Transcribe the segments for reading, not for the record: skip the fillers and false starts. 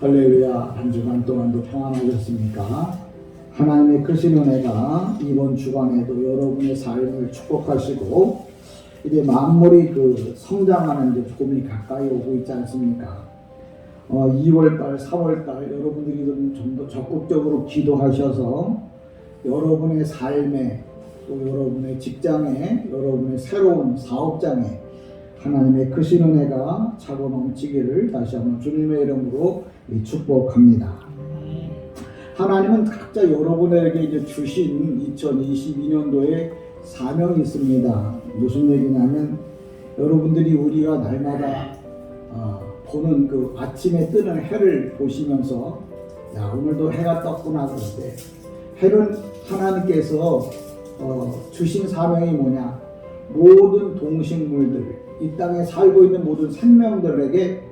할렐루야. 한 주간 동안도 평안하셨습니까? 하나님의 크신 은혜가 이번 주간에도 여러분의 삶을 축복하시고 이제 만물이 성장하는 이제 조금이 가까이 오고 있지 않습니까? 2월달, 4월달 여러분들이 좀 더 적극적으로 기도하셔서 여러분의 삶에 또 여러분의 직장에 여러분의 새로운 사업장에 하나님의 크신 은혜가 차고 넘치기를 다시 한번 주님의 이름으로 축복합니다. 하나님은 각자 여러분에게 이제 주신 2022년도에 사명이 있습니다. 무슨 얘기냐면 여러분들이 우리가 날마다 보는 그 아침에 뜨는 해를 보시면서 야 오늘도 해가 떴구나 그런데 해는 하나님께서 주신 사명이 뭐냐? 모든 동식물들 이 땅에 살고 있는 모든 생명들에게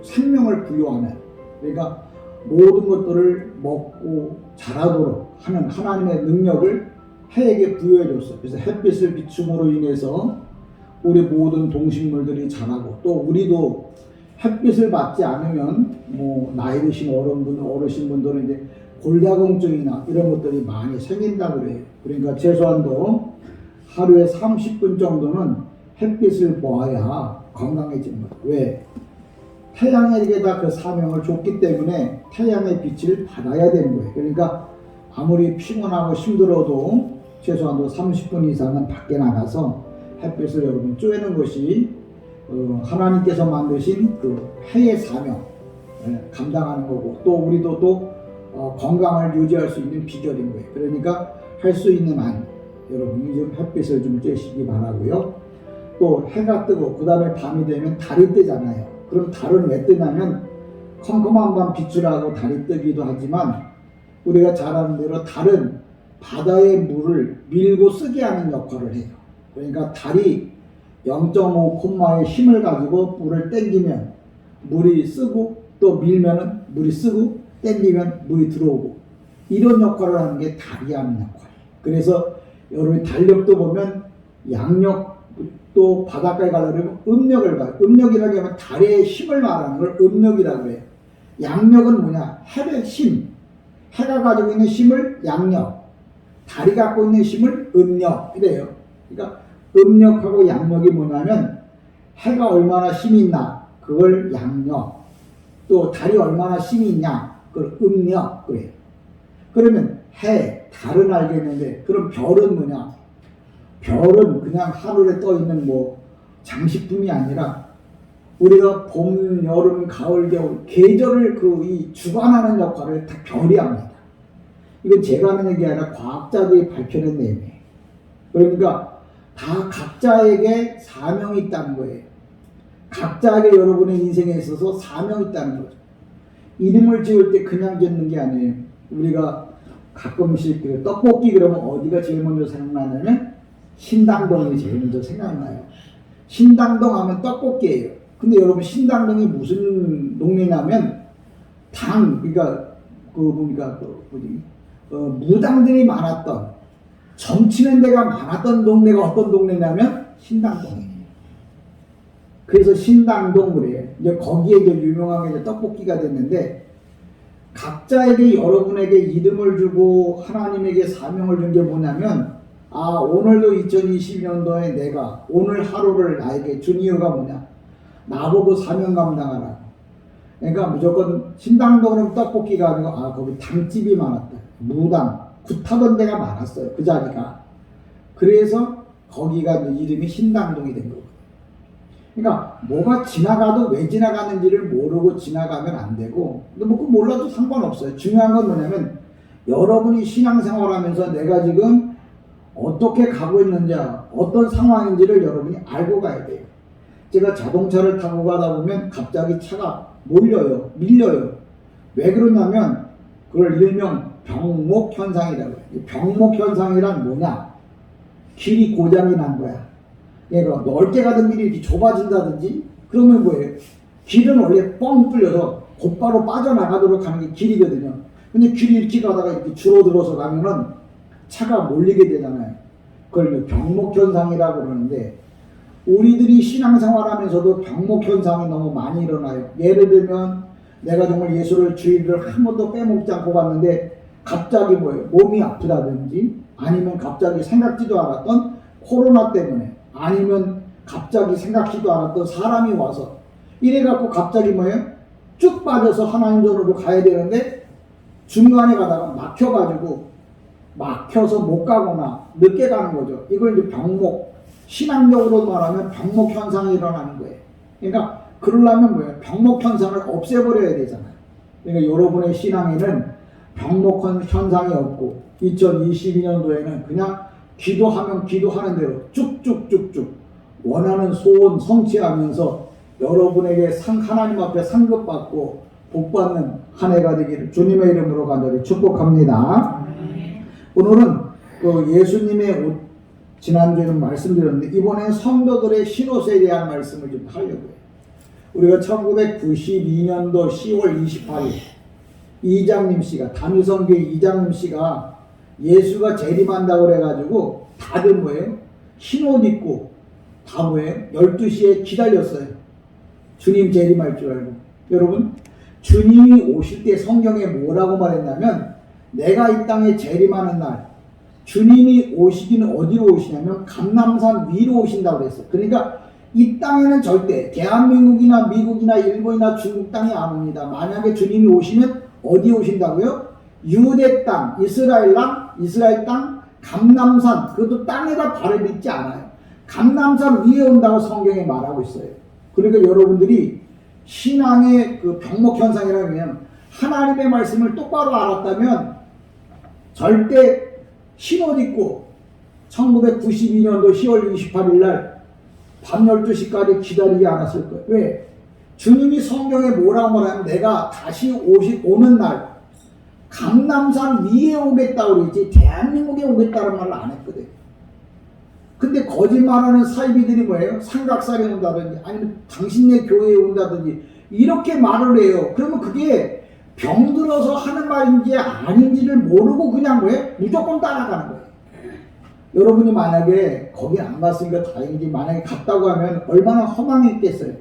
생명을 부여하는, 그러니까 모든 것들을 먹고 자라도록 하는 하나님의 능력을 해에게 부여해 줬어요. 그래서 햇빛을 비춤으로 인해서 우리 모든 동식물들이 자라고, 또 우리도 햇빛을 받지 않으면 나이 드신 어르신분들은 이제 골다공증이나 이런 것들이 많이 생긴다고 그래요. 그러니까 최소한도 하루에 30분 정도는 햇빛을 보아야 건강해지는 거예요. 왜? 태양에게 다 그 사명을 줬기 때문에 태양의 빛을 받아야 되는 거예요. 그러니까 아무리 피곤하고 힘들어도 최소한도 30분 이상은 밖에 나가서 햇빛을 여러분 쬐는 것이 하나님께서 만드신 그 해의 사명 감당하는 거고, 또 우리도 또 건강을 유지할 수 있는 비결인 거예요. 그러니까 할 수 있는 한 여러분이 좀 햇빛을 좀 쬐시기 바라고요. 또 해가 뜨고 그 다음에 밤이 되면 달이 뜨잖아요. 그럼 달은 왜 뜨냐면 컴컴한 밤 비추라고 달이 뜨기도 하지만 우리가 잘 아는 대로 달은 바다의 물을 밀고 쓰게 하는 역할을 해요. 그러니까 달이 0.5 콤마의 힘을 가지고 물을 땡기면 물이 쓰고, 또 밀면은 물이 쓰고, 땡기면 물이 들어오고, 이런 역할을 하는 게 달이 하는 역할이에요. 그래서 여러분이 달력도 보면 양력, 또 바닷가에 가려면 음력을 봐요. 음력이라고 하면 달의 힘을 말하는 걸 음력이라고 해요. 양력은 뭐냐? 해의 힘. 해가 가지고 있는 힘을 양력, 달이 갖고 있는 힘을 음력 이래요. 그러니까 음력하고 양력이 뭐냐면 해가 얼마나 힘이 있나 그걸 양력, 또 달이 얼마나 힘이 있냐 그걸 음력 그래요. 그러면 해, 달은 알겠는데 그럼 별은 뭐냐? 별은 그냥 하늘에 떠 있는 장식품이 아니라 우리가 봄, 여름, 가을, 겨울 계절을 이 주관하는 역할을 다 별이 합니다. 이건 제가 하는 얘기 아니라 과학자들이 밝혀낸 내용이에요. 그러니까 다 각자에게 사명이 있다는 거예요. 각자에게 여러분의 인생에 있어서 사명이 있다는 거죠. 이름을 지을 때 그냥 짓는 게 아니에요. 우리가 가끔씩 떡볶이 그러면 어디가 제일 먼저 생각나냐면 신당동이 제일 먼저 생각나요. 신당동 하면 떡볶이예요. 근데 여러분 신당동이 무슨 동네냐면 그러니까 무당들이 많았던, 정치는 데가 많았던 동네가 어떤 동네냐면 신당동이에요. 그래서 신당동 그래요. 이제 거기에 이제 유명한 게 떡볶이가 됐는데, 각자에게 여러분에게 이름을 주고 하나님에게 사명을 준 게 뭐냐면, 오늘도 2022년도에 내가 오늘 하루를 나에게 준 이유가 뭐냐? 나보고 사명 감당하라. 그러니까 무조건 신당동은 떡볶이가 아니고 거기 당집이 많았다. 무당, 굿하던 데가 많았어요. 그 자리가. 그래서 거기가 이름이 신당동이 된 거거든요. 그러니까 뭐가 지나가도 왜 지나가는지를 모르고 지나가면 안 되고, 근데 그거 몰라도 상관없어요. 중요한 건 뭐냐면 여러분이 신앙생활하면서 내가 지금 어떻게 가고 있는지, 어떤 상황인지를 여러분이 알고 가야 돼요. 제가 자동차를 타고 가다 보면 갑자기 차가 밀려요. 왜 그러냐면 그걸 일명 병목현상이라고 해요. 병목현상이란 뭐냐? 길이 고장이 난 거야. 그러니까 넓게 가던 길이 이렇게 좁아진다든지, 그러면 뭐예요? 길은 원래 뻥 뚫려서 곧바로 빠져나가도록 하는 게 길이거든요. 근데 길이 이렇게 가다가 이렇게 줄어들어서 가면은 차가 몰리게 되잖아요. 그걸 병목현상이라고 그러는데, 우리들이 신앙생활하면서도 병목현상이 너무 많이 일어나요. 예를 들면 내가 정말 예수를 주일을 한 번도 빼먹지 않고 봤는데 갑자기 뭐예요? 몸이 아프다든지 아니면 갑자기 생각지도 않았던 코로나 때문에 아니면 갑자기 생각지도 않았던 사람이 와서 이래갖고 갑자기 뭐예요? 쭉 빠져서 하나님 전으로 가야 되는데 중간에 가다가 막혀서 못 가거나 늦게 가는 거죠. 이걸 이제 병목, 신앙적으로 말하면 병목 현상이 일어나는 거예요. 그러니까 그러려면 뭐예요? 병목 현상을 없애버려야 되잖아요. 그러니까 여러분의 신앙에는 병목 현상이 없고 2022년도에는 그냥 기도하면 기도하는 대로 쭉쭉쭉쭉 원하는 소원 성취하면서 여러분에게 하나님 앞에 상급받고 복받는 한 해가 되기를 주님의 이름으로 간절히 축복합니다. 오늘은 그 예수님의 지난주에는 말씀드렸는데 이번엔 성도들의 신옷에 대한 말씀을 좀 하려고요. 우리가 1992년도 10월 28일 이장님 씨가 다미성교회 이장님 씨가 예수가 재림한다고 그래가지고 다들 뭐예요? 흰옷 입고 다 뭐예요? 12시에 기다렸어요. 주님 재림할 줄 알고. 여러분 주님이 오실 때 성경에 뭐라고 말했냐면 내가 이 땅에 재림하는 날 주님이 오시기는 어디로 오시냐면 감람산 위로 오신다고 그랬어요. 그러니까 이 땅에는 절대 대한민국이나 미국이나 일본이나 중국 땅이 안 옵니다. 만약에 주님이 오시면 어디 오신다고요? 유대 땅, 이스라엘 땅, 감람산, 그것도 땅에다 발을 딛지 않아요. 감람산 위에 온다고 성경에 말하고 있어요. 그러니까 여러분들이 신앙의 그 병목 현상이라면 하나님의 말씀을 똑바로 알았다면 절대 흰옷 입고 1992년도 10월 28일 날 밤 12시까지 기다리지 않았을 거예요. 왜? 주님이 성경에 뭐라고 말하면 내가 다시 오는 날 감람산 위에 오겠다고 그랬지 대한민국에 오겠다는 말을 안 했거든. 근데 거짓말하는 사이비들이 뭐예요? 삼각산에 온다든지 아니면 당신네 교회에 온다든지 이렇게 말을 해요. 그러면 그게 병들어서 하는 말인지 아닌지를 모르고 그냥 뭐예요? 무조건 따라가는 거예요. 여러분이 만약에 거기 안 갔으니까 다행이지 만약에 갔다고 하면 얼마나 허망했겠어요.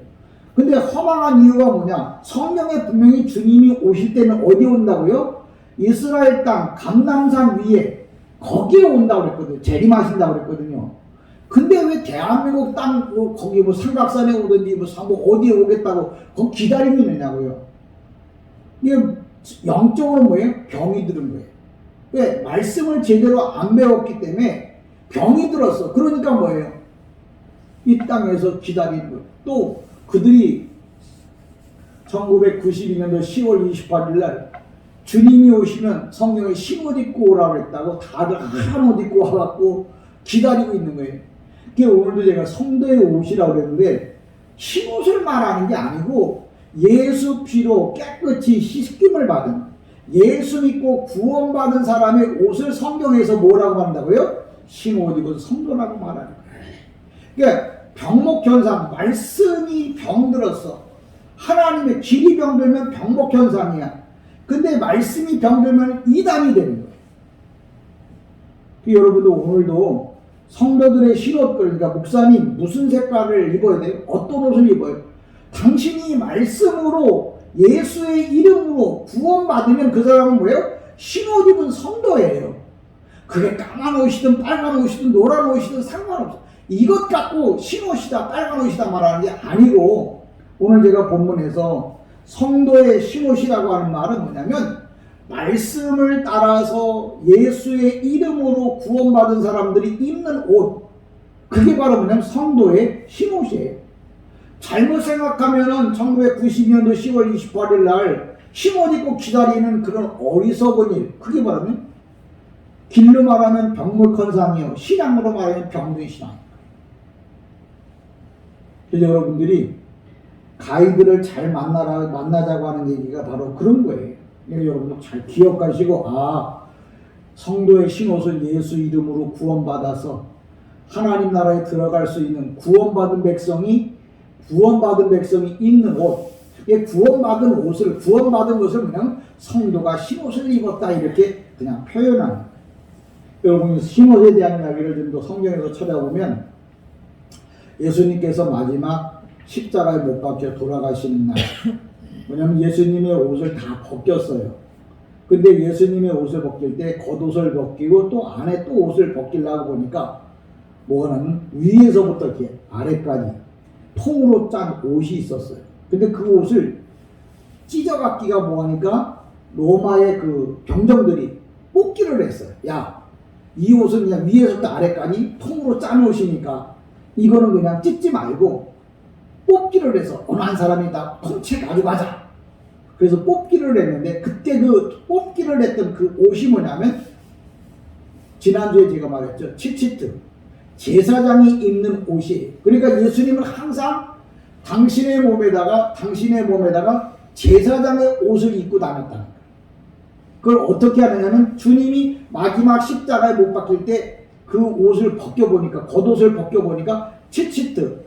근데 허망한 이유가 뭐냐? 성경에 분명히 주님이 오실 때는 어디 온다고요? 이스라엘 땅 감람산 위에 거기에 온다고 그랬거든요. 재림하신다고 그랬거든요. 근데 왜 대한민국 땅 거기 뭐 삼각산에 오든지 뭐 어디에 오겠다고 거기 기다리고 있느냐고요. 이게 영적으로 뭐예요? 병이 들은 거예요. 왜? 말씀을 제대로 안 배웠기 때문에 병이 들었어. 그러니까 뭐예요? 이 땅에서 기다리는 거예요. 또 그들이 1992년도 10월 28일 날 주님이 오시면 성경에 흰옷 입고 오라고 했다고 다들 한 옷 입고 와갖고 기다리고 있는 거예요. 그게 오늘도 제가 성도에 오시라고 그랬는데 흰옷을 말하는 게 아니고 예수 피로 깨끗이 씻김을 받은 예수 믿고 구원받은 사람의 옷을 성경에서 뭐라고 한다고요? 흰옷 입은 성도라고 말하는 거예요. 그러니까 병목현상, 말씀이 병들었어. 하나님의 길이 병들면 병목현상이야. 근데 말씀이 병들면 이단이 되는 거예요. 여러분도 오늘도 성도들의 흰옷, 그러니까 목사님 무슨 색깔을 입어야 돼요? 어떤 옷을 입어요? 당신이 말씀으로 예수의 이름으로 구원받으면 그 사람은 뭐예요? 흰옷 입은 성도예요. 그게 까만 옷이든 빨간 옷이든 노란 옷이든 상관없어. 이것 갖고 흰옷이다 빨간 옷이다 말하는 게 아니고 오늘 제가 본문에서 성도의 흰옷이라고 하는 말은 뭐냐면 말씀을 따라서 예수의 이름으로 구원받은 사람들이 입는 옷, 그게 바로 뭐냐면 성도의 흰옷이에요. 잘못 생각하면은 1992년도 10월 28일 날 흰옷 입고 기다리는 그런 어리석은 일, 그게 바로 길로 말하면 병목현상이요, 신앙으로 말하면 병든 신앙. 그래서 여러분들이 가이드를 잘 만나자고 하는 얘기가 바로 그런 거예요. 여러분들 잘 기억하시고, 성도의 흰옷은 예수 이름으로 구원받아서 하나님 나라에 들어갈 수 있는 구원받은 백성이 입는 옷, 구원받은 것을 그냥 성도가 흰옷을 입었다 이렇게 그냥 표현하는 거예요. 여러분 흰옷에 대한 이야기를 좀 더 성경에서 찾아보면 예수님께서 마지막 십자가에 못 박혀 돌아가시는 날 왜냐하면 예수님의 옷을 다 벗겼어요. 근데 예수님의 옷을 벗길 때 겉옷을 벗기고 또 안에 또 옷을 벗기려고 보니까 뭐가 나면 위에서부터 이렇게 아래까지 통으로 짠 옷이 있었어요. 근데 그 옷을 찢어갖기가 뭐하니까 로마의 그 병정들이 뽑기를 했어요. 야, 이 옷은 그냥 위에서부터 아래까지 통으로 짠 옷이니까 이거는 그냥 찢지 말고 뽑기를 해서 어느 한 사람이 다 통째 가져가자. 그래서 뽑기를 했는데 그때 그 뽑기를 했던 그 옷이 뭐냐면 지난주에 제가 말했죠. 치치트. 제사장이 입는 옷이에요. 그러니까 예수님은 항상 당신의 몸에다가 제사장의 옷을 입고 다녔다는 거예요. 그걸 어떻게 하느냐면 주님이 마지막 십자가에 못 박힐 때 그 옷을 벗겨보니까 겉옷을 벗겨보니까 치치트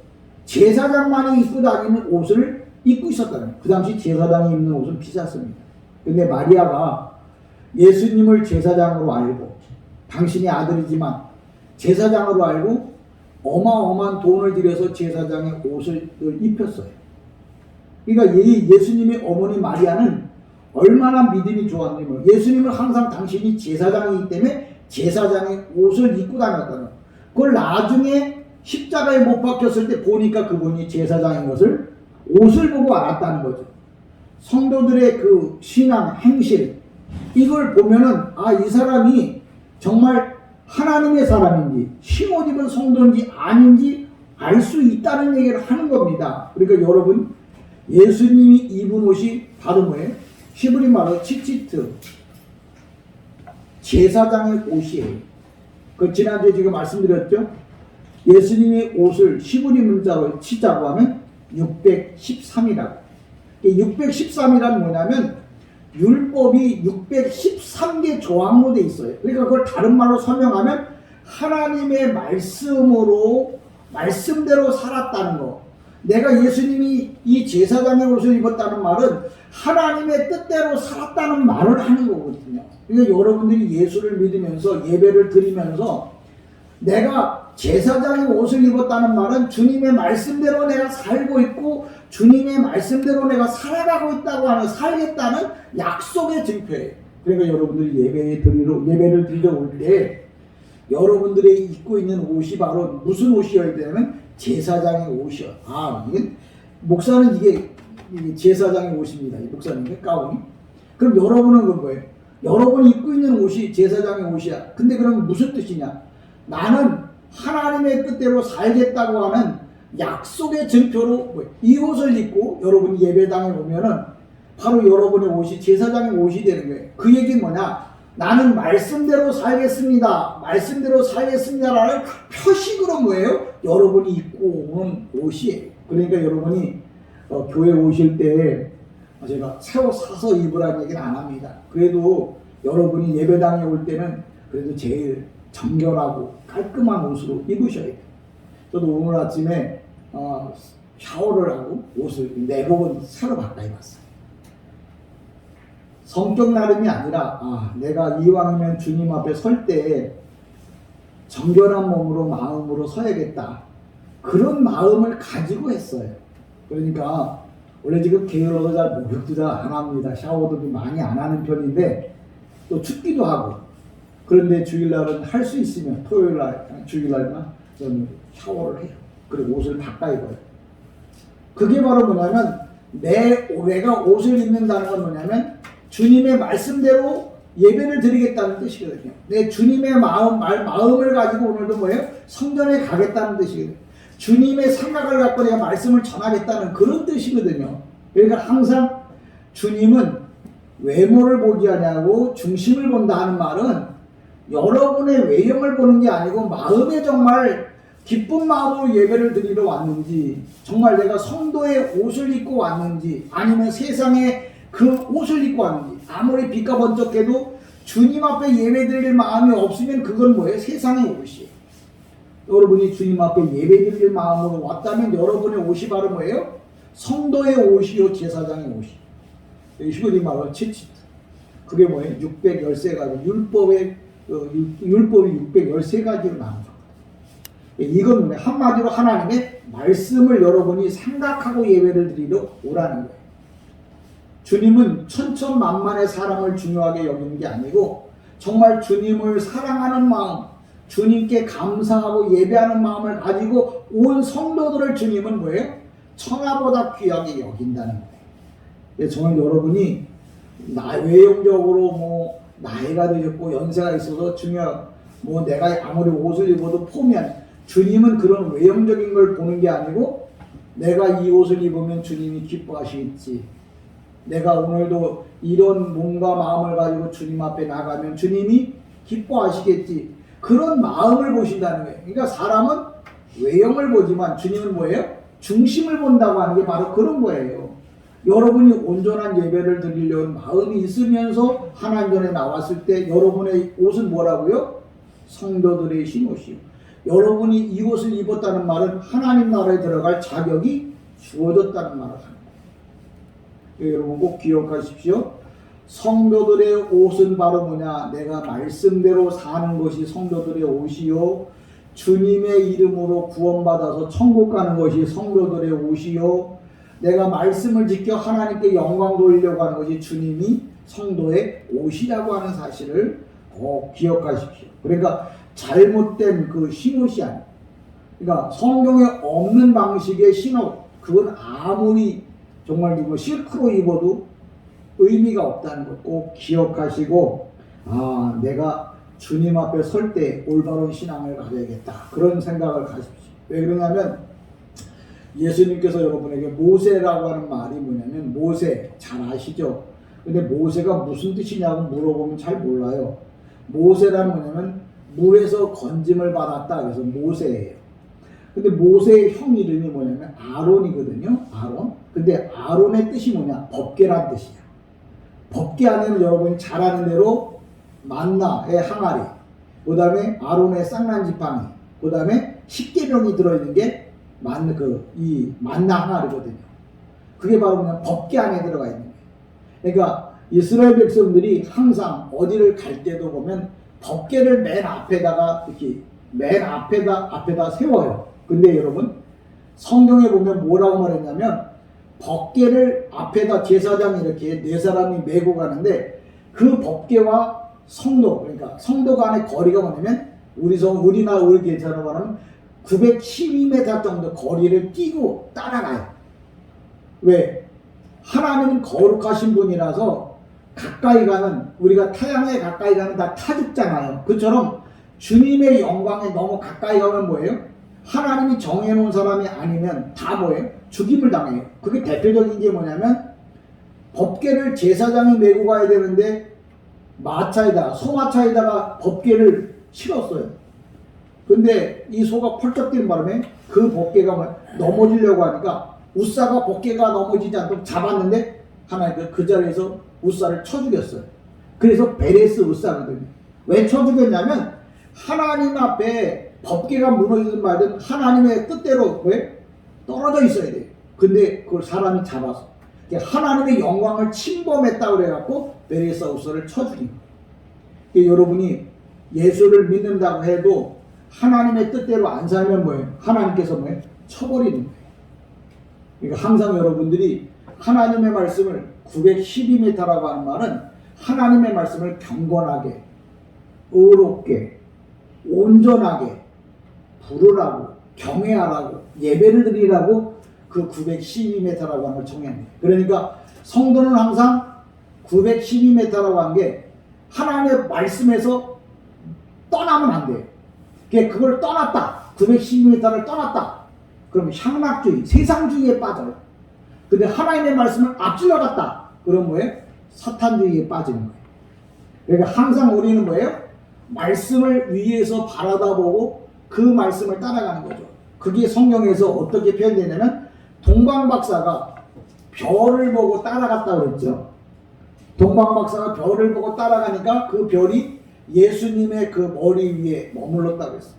제사장만이 입고 다니는 옷을 입고 있었다는 거예요. 그 당시 제사장이 입는 옷은 비쌌습니다. 근데 마리아가 예수님을 제사장으로 알고 당신의 아들이지만 제사장으로 알고 어마어마한 돈을 들여서 제사장의 옷을 입혔어요. 그러니까 예수님의 어머니 마리아는 얼마나 믿음이 좋았냐면 예수님은 항상 당신이 제사장이기 때문에 제사장의 옷을 입고 다녔다는 거예요. 그걸 나중에 십자가에 못 박혔을 때 보니까 그분이 제사장인 것을 옷을 보고 알았다는 거죠. 성도들의 그 신앙, 행실 이걸 보면은 이 사람이 정말 하나님의 사람인지 흰옷 입은 성도인지 아닌지 알 수 있다는 얘기를 하는 겁니다. 그러니까 여러분 예수님이 입은 옷이 바로 뭐예요? 히브리 말로 치치트 제사장의 옷이에요. 그 지난주에 제가 말씀드렸죠. 예수님의 옷을 히브리 문자로 치자고 하면 613이라고. 613이란 뭐냐면 율법이 613개 조항으로 돼 있어요. 그러니까 그걸 다른 말로 설명하면 하나님의 말씀대로 살았다는 거. 내가 예수님이 이 제사장의 옷을 입었다는 말은 하나님의 뜻대로 살았다는 말을 하는 거거든요. 그러니까 여러분들이 예수를 믿으면서 예배를 드리면서 내가 제사장의 옷을 입었다는 말은 주님의 말씀대로 내가 살고 있고 주님의 말씀대로 내가 살아가고 있다고 하는 살겠다는 약속의 증표예요. 그러니까 여러분들이 예배를 드리러 올 때 여러분들이 입고 있는 옷이 바로 무슨 옷이어야 되냐면 제사장의 옷이요. 이게 목사는 이게 제사장의 옷입니다. 이 목사님의 가운이. 그럼 여러분은 그 뭐예요? 여러분이 입고 있는 옷이 제사장의 옷이야. 근데 그럼 무슨 뜻이냐? 나는 하나님의 뜻대로 살겠다고 하는 약속의 증표로 이 옷을 입고 여러분이 예배당에 오면은 바로 여러분의 옷이 제사장의 옷이 되는 거예요. 그 얘기는 뭐냐? 나는 말씀대로 살겠습니다. 말씀대로 살겠습니다라는 표식으로 뭐예요? 여러분이 입고 오는 옷이에요. 그러니까 여러분이 교회 오실 때 제가 새로 사서 입으라는 얘기는 안 합니다. 그래도 여러분이 예배당에 올 때는 그래도 제일 정결하고 깔끔한 옷으로 입으셔야 돼요. 저도 오늘 아침에 샤워를 하고 옷을 내복은 새로 바꿔 입었어요. 성격 나름이 아니라 내가 이왕이면 주님 앞에 설 때 정결한 몸으로 마음으로 서야겠다. 그런 마음을 가지고 했어요. 그러니까 원래 지금 게을러서 잘 목욕도 잘 안 합니다. 샤워도 많이 안 하는 편인데 또 춥기도 하고 그런데 주일날은 할 수 있으면 토요일날 주일날만 저는 샤워를 해요. 그리고 옷을 바꿔 입어요. 그게 바로 뭐냐면 내가 옷을 입는다는 건 뭐냐면 주님의 말씀대로 예배를 드리겠다는 뜻이거든요. 내 주님의 마음을 가지고 오늘도 뭐예요? 성전에 가겠다는 뜻이거든요. 주님의 생각을 갖고 내가 말씀을 전하겠다는 그런 뜻이거든요. 그러니까 항상 주님은 외모를 보지 않냐고 중심을 본다 하는 말은 여러분의 외형을 보는 게 아니고 마음에 정말 기쁜 마음으로 예배를 드리러 왔는지 정말 내가 성도의 옷을 입고 왔는지 아니면 세상에 그 옷을 입고 왔는지 아무리 빛과 번쩍해도 주님 앞에 예배 드릴 마음이 없으면 그건 뭐예요? 세상의 옷이에요. 여러분이 주님 앞에 예배 드릴 마음으로 왔다면 여러분의 옷이 바로 뭐예요? 성도의 옷이요 제사장의 옷이. 히브리 말로 치치트. 그게 뭐예요? 613가지 율법이 613가지로 나눠져. 이건 한마디로 하나님의 말씀을 여러분이 생각하고 예배를 드리러 오라는 거예요. 주님은 천천만만의 사람을 중요하게 여기는 게 아니고 정말 주님을 사랑하는 마음, 주님께 감사하고 예배하는 마음을 가지고 온 성도들을 주님은 뭐예요? 천하보다 귀하게 여긴다는 거예요. 정말 여러분이 외형적으로 뭐 나이가 드셨고 연세가 있어서 뭐 내가 아무리 옷을 입어도 포면 주님은 그런 외형적인 걸 보는 게 아니고 내가 이 옷을 입으면 주님이 기뻐하시겠지. 내가 오늘도 이런 몸과 마음을 가지고 주님 앞에 나가면 주님이 기뻐하시겠지. 그런 마음을 보신다는 거예요. 그러니까 사람은 외형을 보지만 주님은 뭐예요? 중심을 본다고 하는 게 바로 그런 거예요. 여러분이 온전한 예배를 드리려는 마음이 있으면서 하나님 전에 나왔을 때 여러분의 옷은 뭐라고요? 성도들의 흰옷이요. 여러분이 이 옷을 입었다는 말은 하나님 나라에 들어갈 자격이 주어졌다는 말을 하는 거예요. 여러분 꼭 기억하십시오. 성도들의 옷은 바로 뭐냐? 내가 말씀대로 사는 것이 성도들의 옷이요. 주님의 이름으로 구원받아서 천국 가는 것이 성도들의 옷이요. 내가 말씀을 지켜 하나님께 영광 돌리려고 하는 것이 주님이 성도의 옷이라고 하는 사실을 꼭 기억하십시오. 그러니까 잘못된 그 흰옷이 아니에요. 그러니까 성경에 없는 방식의 흰옷, 그건 아무리 정말 누구 실크로 입어도 의미가 없다는 것 꼭 기억하시고, 내가 주님 앞에 설 때 올바른 신앙을 가져야겠다, 그런 생각을 가십시오. 왜 그러냐면 예수님께서 여러분에게 모세라고 하는 말이 뭐냐면, 모세 잘 아시죠? 근데 모세가 무슨 뜻이냐고 물어보면 잘 몰라요. 모세라는 뭐냐면 물에서 건짐을 받았다, 그래서 모세예요. 근데 모세의 형 이름이 뭐냐면 아론이거든요. 아론. 근데 아론의 뜻이 뭐냐? 법궤란 뜻이야. 법궤 안에는 여러분이 잘 아는 대로 만나의 항아리, 그 다음에 아론의 쌍난지팡이, 그 다음에 십계명이 들어있는 게 이 만나 항아리거든요. 그게 바로 그냥 법궤 안에 들어가 있는 거예요. 그러니까 이스라엘 백성들이 항상 어디를 갈 때도 보면 법궤를 맨 앞에다가 이렇게 앞에다 세워요. 근데 여러분 성경에 보면 뭐라고 말했냐면, 법궤를 앞에다 제사장이 이렇게 4사람이 메고 가는데 그 법궤와 성도, 그러니까 성도 간의 거리가 뭐냐면 우리나 우리 계산으로 말하면 912m 정도 거리를 뛰고 따라가요. 왜? 하나님은 거룩하신 분이라서 가까이 가는, 우리가 태양에 가까이 가는 다 타죽잖아요. 그처럼 주님의 영광에 너무 가까이 가면 뭐예요? 하나님이 정해놓은 사람이 아니면 다 뭐예요? 죽임을 당해요. 그게 대표적인 게 뭐냐면, 법궤를 제사장이 메고 가야 되는데 소마차에다가 법궤를 실었어요. 근데 이 소가 펄쩍 뛰는 바람에 그 법궤가 넘어지려고 하니까 우사가 법궤가 넘어지지 않도록 잡았는데 하나님께서 그 자리에서 우사를 쳐 죽였어요. 그래서 베레스 우사거든요. 왜 쳐 죽였냐면, 하나님 앞에 법궤가 무너지든 말든 하나님의 뜻대로 왜 떨어져 있어야 돼요. 근데 그걸 사람이 잡아서 하나님의 영광을 침범했다고 그래갖고 베레스 우사를 쳐 죽인 거예요. 여러분이 예수를 믿는다고 해도 하나님의 뜻대로 안 살면 뭐예요? 하나님께서 뭐예요? 쳐버리는 거예요. 그러니까 항상 여러분들이 하나님의 말씀을 912m라고 하는 말은 하나님의 말씀을 경건하게, 의롭게, 온전하게 부르라고, 경외하라고, 예배를 드리라고 그 912m라고 하는 걸 정의합니다. 그러니까 성도는 항상 912m라고 한 게 하나님의 말씀에서 떠나면 안 돼요. 그걸 떠났다, 912m를 떠났다, 그럼 향락주의, 세상주의에 빠져요. 근데 하나님의 말씀을 앞질러 갔다, 그럼 뭐예요? 사탄주의에 빠지는 거예요. 그러니까 항상 우리는 뭐예요? 말씀을 위에서 바라다보고 그 말씀을 따라가는 거죠. 그게 성경에서 어떻게 표현되냐면, 동방박사가 별을 보고 따라갔다고 그랬죠. 동방박사가 별을 보고 따라가니까 그 별이 예수님의 그 머리 위에 머물렀다고 했어요.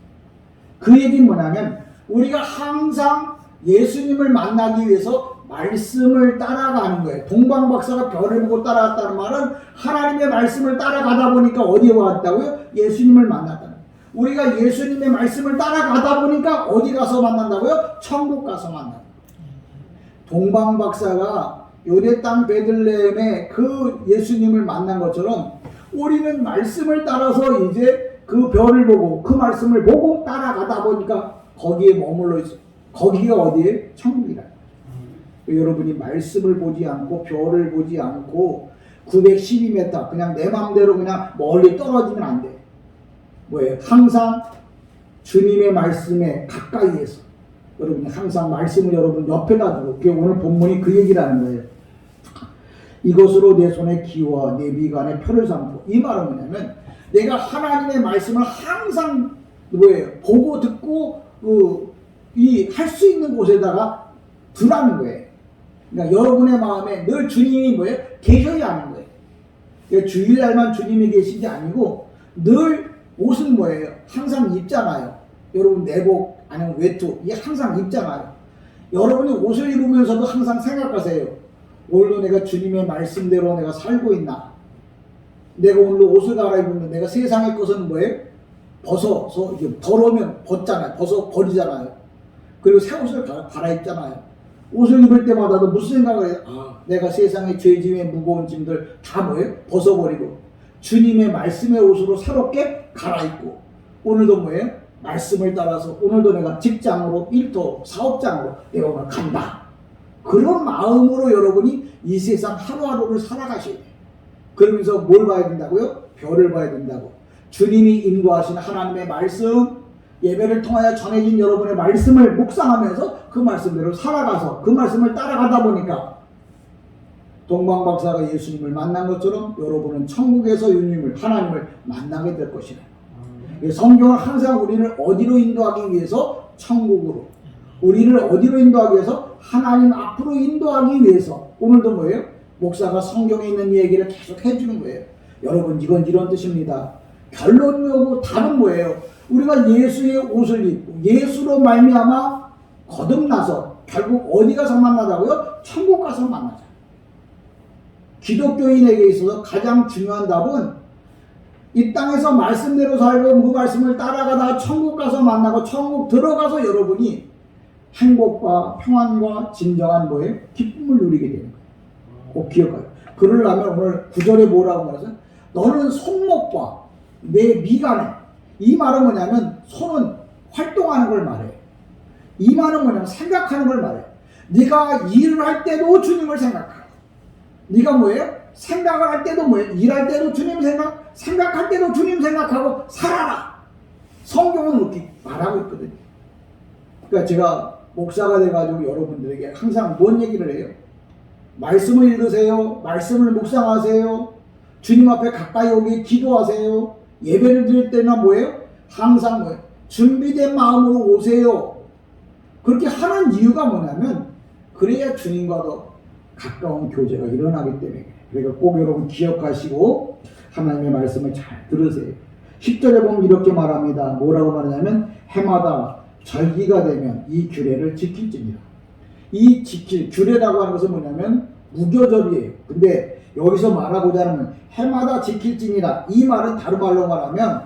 그 얘기는 뭐냐면, 우리가 항상 예수님을 만나기 위해서 말씀을 따라가는 거예요. 동방박사가 별을 보고 따라갔다는 말은 하나님의 말씀을 따라가다 보니까 어디에 왔다고요? 예수님을 만났다는 거예요. 우리가 예수님의 말씀을 따라가다 보니까 어디 가서 만난다고요? 천국 가서 만난다. 동방박사가 요대 땅 베들레헴에 그 예수님을 만난 것처럼 우리는 말씀을 따라서 이제 그 별을 보고 그 말씀을 보고 따라가다 보니까 거기에 머물러 있어. 거기가 어디에? 천국이라. 여러분이 말씀을 보지 않고 별을 보지 않고 912m 그냥 내 마음대로 그냥 멀리 떨어지면 안 돼. 뭐예요? 항상 주님의 말씀에 가까이에서 여러분이 항상 말씀을 여러분 옆에다 두고, 그게 오늘 본문이 그 얘기라는 거예요. 이것으로 내 손에 기와 내 미간에 표를 삼고. 이 말은 뭐냐면 내가 하나님의 말씀을 항상 뭐예요? 보고 듣고 이 할 수 있는 곳에다가 두라는 거예요. 그러니까 여러분의 마음에 늘 주님이 뭐예요? 계셔야 하는 거예요. 그러니까 주일날만 주님이 계시지 아니고 늘 옷은 뭐예요? 항상 입잖아요. 여러분 내복 아니면 외투 이게 항상 입잖아요. 여러분이 옷을 입으면서도 항상 생각하세요. 오늘도 내가 주님의 말씀대로 내가 살고 있나? 내가 오늘도 옷을 갈아입으면 내가 세상의 것은 뭐예요? 벗어서 이게 더러우면 벗잖아요. 벗어 버리잖아요. 그리고 새 옷을 갈아입잖아요. 옷을 입을 때마다도 무슨 생각을 해요? 아, 내가 세상의 죄짐의 무거운 짐들 다 뭐예요? 벗어버리고 주님의 말씀의 옷으로 새롭게 갈아입고 오늘도 뭐예요? 말씀을 따라서 오늘도 내가 직장으로 일터 사업장으로 내가 오늘 간다. 그런 마음으로 여러분이 이 세상 하루하루를 살아가셔야 돼요. 그러면서 뭘 봐야 된다고요? 별을 봐야 된다고. 주님이 인도하시는 하나님의 말씀, 예배를 통하여 전해진 여러분의 말씀을 묵상하면서 그 말씀대로 살아가서 그 말씀을 따라가다 보니까 동방박사가 예수님을 만난 것처럼 여러분은 천국에서 하나님을 만나게 될 것이다. 성경은 항상 우리를 어디로 인도하기 위해서? 천국으로. 우리를 어디로 인도하기 위해서? 하나님 앞으로 인도하기 위해서. 오늘도 뭐예요? 목사가 성경에 있는 얘기를 계속 해주는 거예요. 여러분 이건 이런 뜻입니다. 결론이고 답은 뭐예요? 우리가 예수의 옷을 입고 예수로 말미암아 거듭나서 결국 어디 가서 만나자고요? 천국 가서 만나자. 기독교인에게 있어서 가장 중요한 답은 이 땅에서 말씀대로 살고 그 말씀을 따라가다가 천국 가서 만나고 천국 들어가서 여러분이 행복과 평안과 진정한 뭐예요? 기쁨을 누리게 되는 거예요. 꼭 기억해요. 그러려면 오늘 9절에 뭐라고 말해서 너는 손목과 내 미간에, 이 말은 뭐냐면 손은 활동하는 걸 말해요. 이 말은 뭐냐면 생각하는 걸 말해요. 네가 일을 할 때도 주님을 생각하고, 네가 뭐예요? 생각을 할 때도 뭐예요? 일할 때도 주님 생각할 때도 주님 생각하고 살아라. 성경은 그렇게 말하고 있거든요. 그러니까 제가 목사가 돼가지고 여러분들에게 항상 뭔 얘기를 해요? 말씀을 읽으세요. 말씀을 묵상하세요. 주님 앞에 가까이 오게 기도하세요. 예배를 드릴 때는 뭐예요? 항상 뭐예요? 준비된 마음으로 오세요. 그렇게 하는 이유가 뭐냐면 그래야 주님과 더 가까운 교제가 일어나기 때문에. 그러니까 꼭 여러분 기억하시고 하나님의 말씀을 잘 들으세요. 10절에 보면 이렇게 말합니다. 뭐라고 말하냐면 해마다 절기가 되면 이 규례를 지킬지니라. 이 규례라고 하는 것은 뭐냐면 무교절이에요. 근데 여기서 말하고자 하는 해마다 지킬지니라. 이 말은 다른 말로 말하면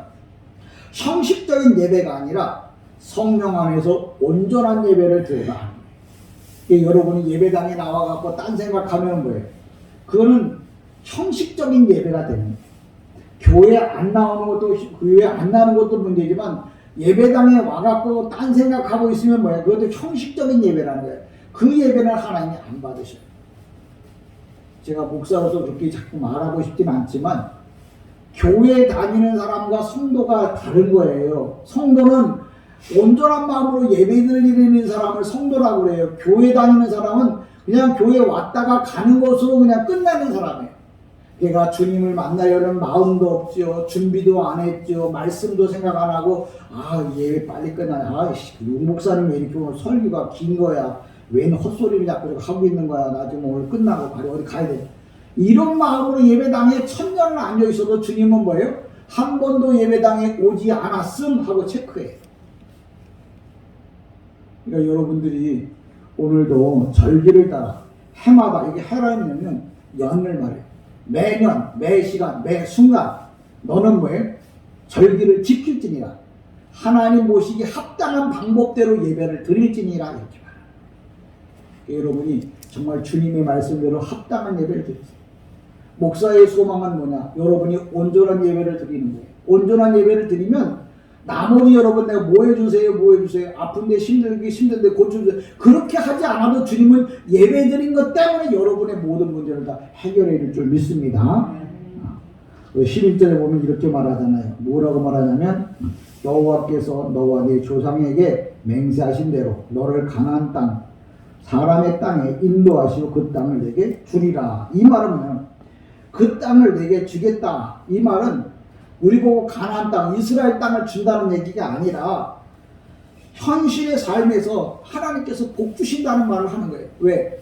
형식적인 예배가 아니라 성령 안에서 온전한 예배를 드려라. 여러분이 예배당에 나와갖고 딴 생각하면 뭐예요? 그거는 형식적인 예배가 됩니다. 교회 안 나오는 것도, 교회 안 나오는 것도 문제지만 예배당에 와갖고 딴 생각하고 있으면 뭐예요? 그것도 형식적인 예배라는 거예요. 그 예배는 하나님이 안 받으셔요. 제가 목사로서 그렇게 자꾸 말하고 싶진 않지만 교회 다니는 사람과 성도가 다른 거예요. 성도는 온전한 마음으로 예배 드리는 사람을 성도라고 그래요. 교회 다니는 사람은 그냥 교회 왔다가 가는 것으로 그냥 끝나는 사람이에요. 걔가 주님을 만나려는 마음도 없죠. 준비도 안 했죠. 말씀도 생각 안 하고 예배 빨리 끝나냐. 용 목사님 왜 이렇게 오늘 설교가 긴 거야. 웬 헛소리를 자꾸 하고 있는 거야. 나 지금 오늘 끝나고 어디 가야 돼. 이런 마음으로 예배당에 1000년을 앉아있어도 주님은 뭐예요? 한 번도 예배당에 오지 않았음 하고 체크해요. 그러니까 여러분들이 오늘도 절기를 따라 해마다, 이게 해라면 연을 말해요. 매년, 매 시간, 매 순간 너는 뭐예요? 절기를 지킬지니라. 하나님 모시기 합당한 방법대로 예배를 드릴지니라 이렇게 말해요. 여러분이 정말 주님의 말씀대로 합당한 예배를 드리세요. 목사의 소망은 뭐냐? 여러분이 온전한 예배를 드리는 거예요. 온전한 예배를 드리면 나머지 여러분 내가 뭐 해주세요, 뭐 해주세요. 아픈데 힘든데 고쳐주세요. 그렇게 하지 않아도 주님은 예배 드린 것 때문에 여러분의 모든 문제를 다 해결해 줄 줄 믿습니다. 11절에 보면 이렇게 말하잖아요. 뭐라고 말하냐면 여호와께서 너와 네 조상에게 맹세하신 대로 너를 가나안 땅 사람의 땅에 인도하시고 그 땅을 내게 주리라. 이 말은 그 땅을 내게 주겠다. 이 말은 우리 보고 가나안 땅, 이스라엘 땅을 준다는 얘기가 아니라 현실의 삶에서 하나님께서 복 주신다는 말을 하는 거예요. 왜?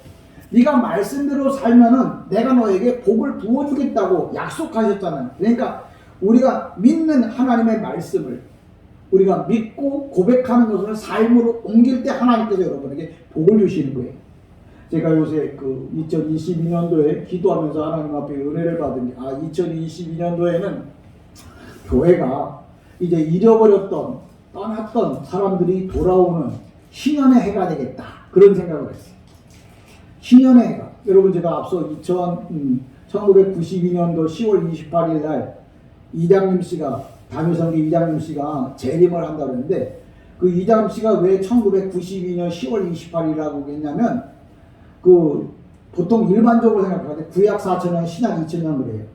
네가 말씀대로 살면은 내가 너에게 복을 부어주겠다고 약속하셨잖아요. 그러니까 우리가 믿는 하나님의 말씀을 우리가 믿고 고백하는 것을 삶으로 옮길 때 하나님께서 여러분에게 복을 주시는 거예요. 제가 요새 그 2022년도에 기도하면서 하나님 앞에 은혜를 받은 게 2022년도에는 교회가 이제 잃어버렸던 떠났던 사람들이 돌아오는 신년의 해가 되겠다. 그런 생각을 했어요. 신년의 해가. 여러분 제가 앞서 1992년도 10월 28일 날 이장님 씨가 담임성교 이장님 씨가 재림을 한다고 했는데 그 이장님 씨가 왜 1992년 10월 28일이라고 했냐면 그 보통 일반적으로 생각하는데 구약 4,000년 신약 2,000년 그래요.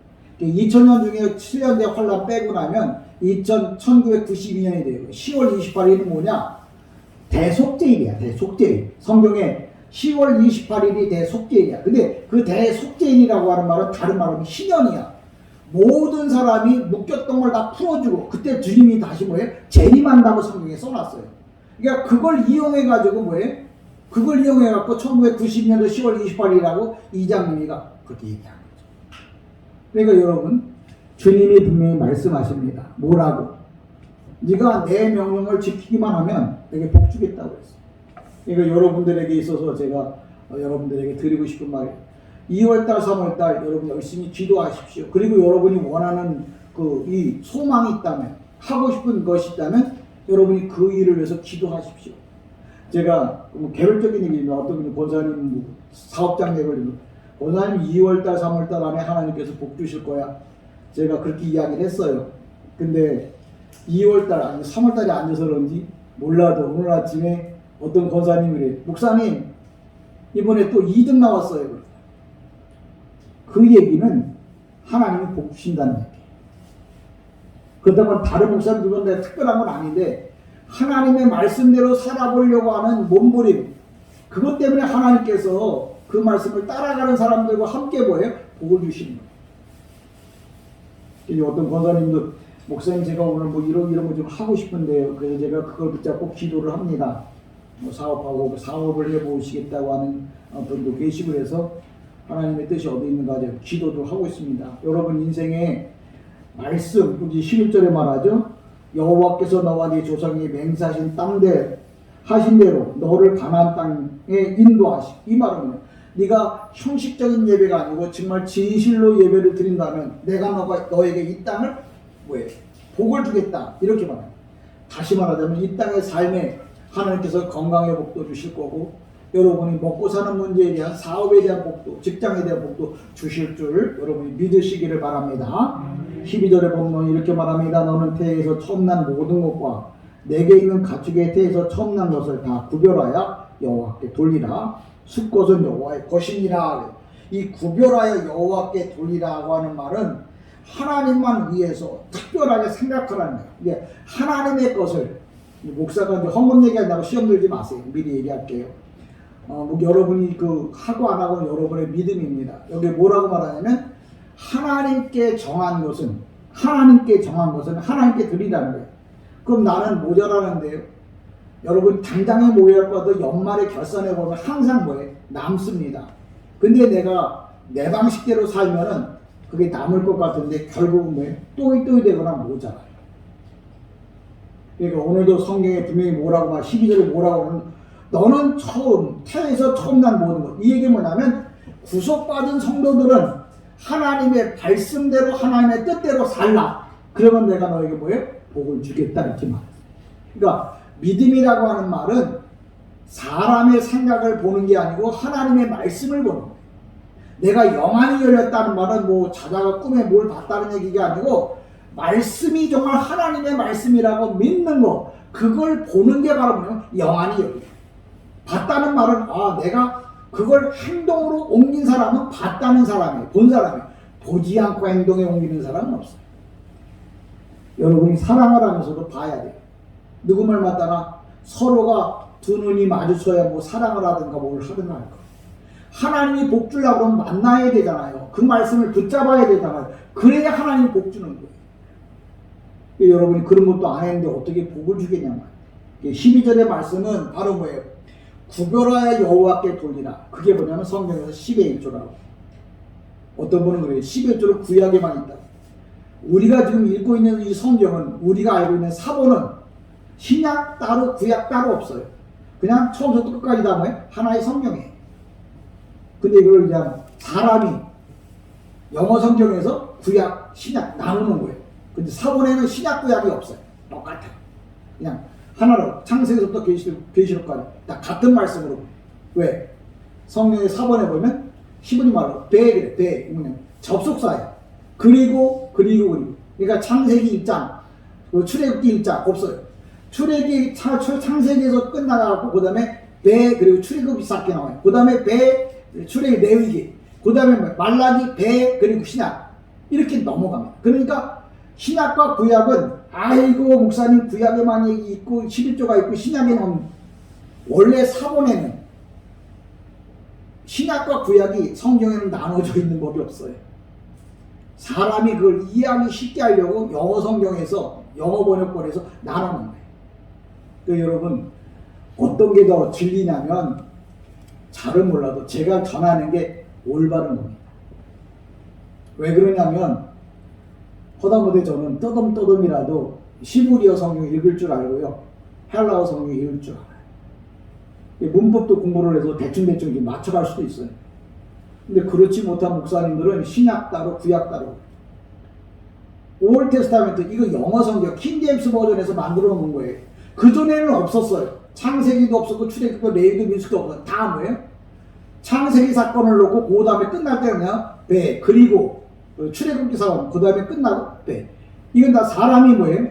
2000년 중에 7년대 환란 빼고 나면 1992년이 돼요. 10월 28일은 뭐냐? 대속죄일이야. 대속죄일. 성경에 10월 28일이 대속죄일이야. 근데 그 대속죄일이라고 하는 말은 다른 말로 신년이야. 모든 사람이 묶였던 걸 다 풀어주고 그때 주님이 다시 뭐예요? 재림한다고 성경에 써놨어요. 그러니까 그걸 이용해가지고 뭐예요? 그걸 이용해갖고 1992년도 10월 28일이라고 이장님이가 그렇게 얘기한 거죠. 그러니까 여러분 주님이 분명히 말씀하십니다. 뭐라고? 네가 내 명령을 지키기만 하면 내게 복 주겠다고 했어요. 그러니까 여러분들에게 있어서 제가 여러분들에게 드리고 싶은 말이에요. 2월달, 3월달 여러분 열심히 기도하십시오. 그리고 여러분이 원하는 이 소망이 있다면, 하고 싶은 것이 있다면 여러분이 그 일을 위해서 기도하십시오. 제가 개별적인 얘기입니다. 어떤 분이 권사님 사업장 내걸리고 권사님 2월달, 3월달 안에 하나님께서 복 주실 거야. 제가 그렇게 이야기를 했어요. 근데 2월달 아니 3월달에 앉아서 그런지 몰라도 오늘 아침에 어떤 권사님이 그래. 목사님 이번에 또 2등 나왔어요. 그 얘기는 하나님이 복 주신다는 얘기예요. 그렇다고 다른 목사님들은 내가 특별한 건 아닌데 하나님의 말씀대로 살아보려고 하는 몸부림 그것 때문에 하나님께서 그 말씀을 따라가는 사람들과 함께 뭐예요? 복을 주시는 거예요. 어떤 권사님도 목사님 제가 오늘 뭐 이런 거 좀 하고 싶은데요. 그래서 제가 그걸 붙잡고 기도를 합니다. 뭐 사업하고 사업을 해보시겠다고 하는 분도 계시고 해서 하나님의 뜻이 어디 있는가 기도도 하고 있습니다. 여러분 인생에 말씀 11절에 말하죠. 여호와께서 너와 네 조상이 맹세하신 땅대 하신 대로 너를 가나안 땅에 인도하시. 이 말은 네가 형식적인 예배가 아니고 정말 진실로 예배를 드린다면 내가 너에게 이 땅을 뭐예요? 복을 주겠다. 이렇게 말해요. 다시 말하자면 이 땅의 삶에 하나님께서 건강의 복도 주실 거고 여러분이 먹고 사는 문제에 대한 사업에 대한 복도, 직장에 대한 복도 주실 줄 여러분이 믿으시기를 바랍니다. 12절에 보면 이렇게 말합니다. 너는 태에서 처음 난 모든 것과 내게 있는 가축의 태에서 처음 난 것을 다 구별하여 여호와께 돌리라. 숫것은 여호와의 것이니라. 이 구별하여 여호와께 돌리라고 하는 말은 하나님만 위해서 특별하게 생각하라는 거예요. 이게 하나님의 것을 목사가 이제 헛문 얘기한다고 시험 들지 마세요. 미리 얘기할게요. 여러분이 하고 안 하고는 여러분의 믿음입니다. 여기 뭐라고 말하냐면 하나님께 정한 것은 하나님께 드리라는 거예요. 그럼 나는 모자라는데요. 여러분 당장에 모여할 거도 연말에 결산해 보면 항상 뭐예요? 남습니다. 근데 내가 내 방식대로 살면은 그게 남을 것 같은데 결국은 뭐예요? 또이 되거나 모자라요. 그러니까 오늘도 성경에 분명히 뭐라고 12절에 뭐라고 하면 너는 태에서 처음 난 모든 것. 이 얘기 뭐냐면 구속받은 성도들은 하나님의 말씀대로 하나님의 뜻대로 살라. 그러면 내가 너에게 뭐예요? 복을 주겠다 이렇게 말해요. 그러니까 믿음이라고 하는 말은 사람의 생각을 보는 게 아니고 하나님의 말씀을 보는 거예요. 내가 영안이 열렸다는 말은 뭐 자다가 꿈에 뭘 봤다는 얘기가 아니고 말씀이 정말 하나님의 말씀이라고 믿는 거, 그걸 보는 게 바로 뭐냐면 영안이 열려요. 봤다는 말은 내가 그걸 행동으로 옮긴 사람은 봤다는 사람이에요. 본 사람이에요. 보지 않고 행동에 옮기는 사람은 없어요. 여러분이 사랑을 하면서도 봐야 돼요. 누구 말 맞다나 서로가 두 눈이 마주쳐야 뭐 사랑을 하든가 뭘 하든가 할 거. 하나님이 복 주려고 그러면 만나야 되잖아요. 그 말씀을 붙잡아야 되잖아요. 그래야 하나님이 복 주는 거예요. 여러분이 그런 것도 안 했는데 어떻게 복을 주겠냐면, 12절의 말씀은 바로 뭐예요? 구별하여 여호와께 돌리라. 그게 뭐냐면 성경에서 10의 1조라고. 어떤 분은 그래요. 10의 1조는 구약에만 있다. 우리가 지금 읽고 있는 이 성경은, 우리가 알고 있는 사본은 신약 따로 구약 따로 없어요. 그냥 처음부터 끝까지 다 뭐예요? 하나의 성경이에요. 근데 이걸 그냥 사람이 영어 성경에서 구약, 신약 나누는 거예요. 근데 사본에는 신약 구약이 없어요. 똑같아요. 그냥 하나로 창세기부터 계시록까지 다 같은 말씀으로. 왜? 성경의 사본에 보면 히브리 말로 배, 그냥 접속사예요. 그리고. 그러니까 창세기 1장, 출애굽기 1장 없어요. 창세기에서 끝나가고 그 다음에 배, 그리고 출애굽이 싹게 나와요. 그 다음에 배, 출애굽 레위기, 그 다음에 말라기, 배, 그리고 신약, 이렇게 넘어갑니다. 그러니까 신약과 구약은 아이고 목사님 구약에만 있고 11조가 있고 신약에는, 원래 사본에는 신약과 구약이 성경에는 나눠져 있는 법이 없어요. 사람이 그걸 이해하기 쉽게 하려고 영어 성경에서, 영어 번역본에서 나눠놓은 거예요. 그러니까 여러분, 어떤 게 더 진리냐면, 잘은 몰라도 제가 전하는 게 올바른 겁니다. 왜 그러냐면, 허다못해 저는 떠듬떠듬이라도 시브리어 성경 읽을 줄 알고요, 헬라어 성경 읽을 줄 알아요. 문법도 공부를 해서 대충 맞춰갈 수도 있어요. 근데 그렇지 못한 목사님들은 신약 따로 구약 따로, 올 테스타멘트, 이거 영어 성경 킹제임스 버전에서 만들어 놓은 거예요. 그전에는 없었어요. 창세기도 없었고 출애굽도 레위기도 민수기도 없었어요. 다 뭐예요? 창세기 사건을 놓고 그 다음에 끝날 때 그냥 배, 그리고 출애굽기 사건, 그 다음에 끝나고 배. 이건 다 사람이 뭐예요?